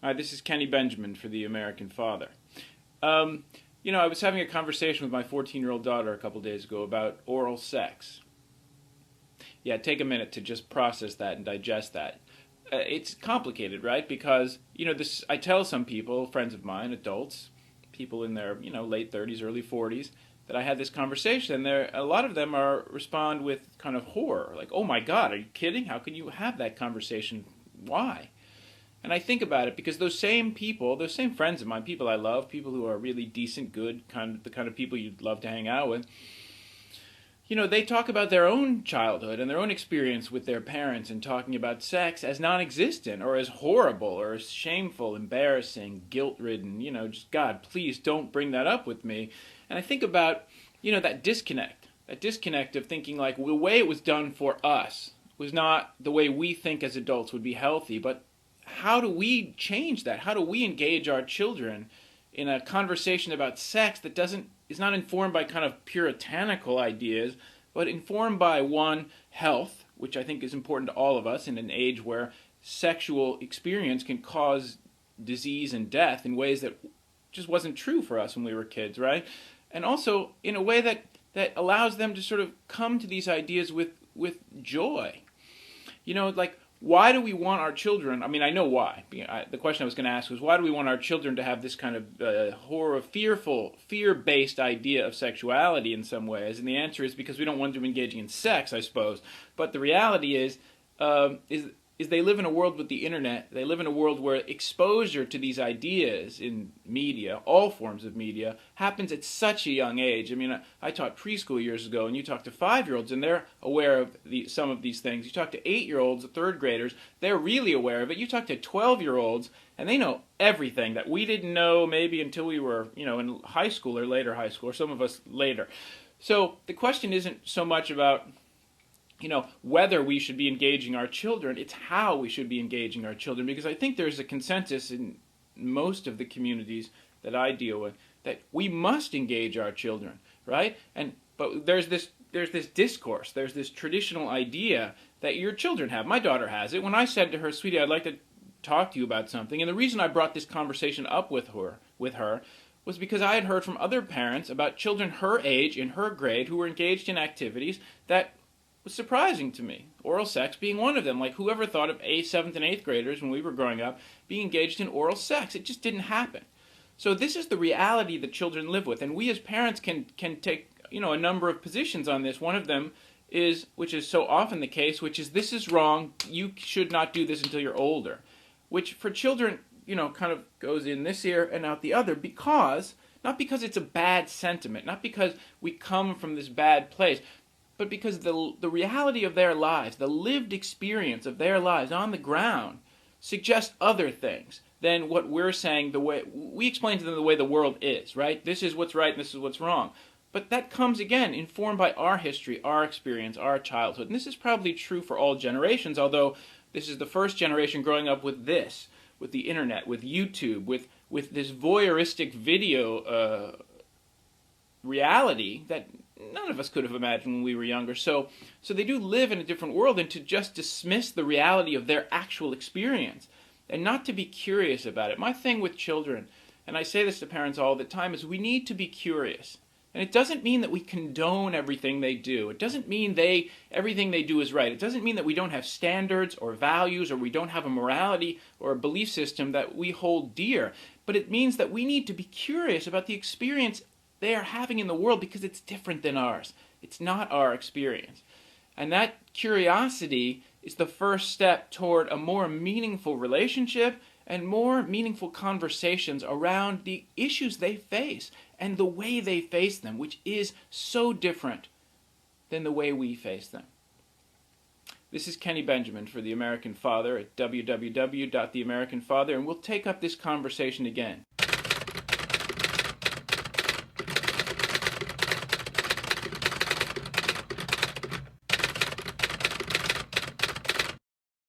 Hi, this is Kenny Benjamin for the American Father. I was having a conversation with my 14-year-old daughter a couple days ago about oral sex. Yeah, take a minute to just process that and digest that. It's complicated, right? Because, I tell some people, friends of mine, adults, people in their, late 30s, early 40s, that I had this conversation, and a lot of them respond with kind of horror, like, "Oh my God, are you kidding? How can you have that conversation? Why?" And I think about it because those same people, those same friends of mine, people I love, people who are really decent, good, the kind of people you'd love to hang out with, they talk about their own childhood and their own experience with their parents and talking about sex as non-existent or as horrible or as shameful, embarrassing, guilt-ridden, just, God, please don't bring that up with me. And I think about, that disconnect of thinking like the way it was done for us was not the way we think as adults would be healthy, but how do we change that? How do we engage our children in a conversation about sex that is not informed by kind of puritanical ideas, but informed by, one, health, which I think is important to all of us in an age where sexual experience can cause disease and death in ways that just wasn't true for us when we were kids, right? And also in a way that allows them to sort of come to these ideas with joy. Why do we want our children? I mean, I know why. The question I was going to ask was, why do we want our children to have this kind of fear-based idea of sexuality in some ways? And the answer is because we don't want them engaging in sex, I suppose. But the reality is they live in a world with the internet. They live in a world where exposure to these ideas in media, all forms of media, happens at such a young age. I mean, I taught preschool years ago, and you talk to 5-year-olds, and they're aware of some of these things. You talk to 8-year-olds, third graders, they're really aware of it. You talk to 12-year-olds, and they know everything that we didn't know maybe until we were, in high school or later high school, or some of us later. So the question isn't so much about whether we should be engaging our children, it's how we should be engaging our children, because I think there's a consensus in most of the communities that I deal with that we must engage our children, right? But there's this discourse, there's this traditional idea that your children have. My daughter has it. When I said to her, "Sweetie, I'd like to talk to you about something," and the reason I brought this conversation up with her was because I had heard from other parents about children her age, in her grade, who were engaged in activities that was surprising to me. Oral sex being one of them. Like, whoever thought of 7th and 8th graders when we were growing up being engaged in oral sex? It just didn't happen. So this is the reality that children live with, and we as parents can take a number of positions on this. One of them is, which is so often the case, which is, this is wrong, you should not do this until you're older. Which for children, kind of goes in this ear and out the other, not because it's a bad sentiment, not because we come from this bad place, but because the reality of their lives, the lived experience of their lives on the ground, suggests other things than what we're saying. The way we explain to them, the way the world is, right? This is what's right and this is what's wrong. But that comes, again, informed by our history, our experience, our childhood. And this is probably true for all generations, although this is the first generation growing up with this, with the internet, with YouTube, with this voyeuristic video reality that none of us could have imagined when we were younger. So they do live in a different world, and to just dismiss the reality of their actual experience and not to be curious about it. My thing with children, and I say this to parents all the time, is we need to be curious. And it doesn't mean that we condone everything they do. It doesn't mean everything they do is right. It doesn't mean that we don't have standards or values, or we don't have a morality or a belief system that we hold dear. But it means that we need to be curious about the experience they are having in the world, because it's different than ours. It's not our experience. And that curiosity is the first step toward a more meaningful relationship and more meaningful conversations around the issues they face and the way they face them, which is so different than the way we face them. This is Kenny Benjamin for The American Father at www.theamericanfather, and we'll take up this conversation again.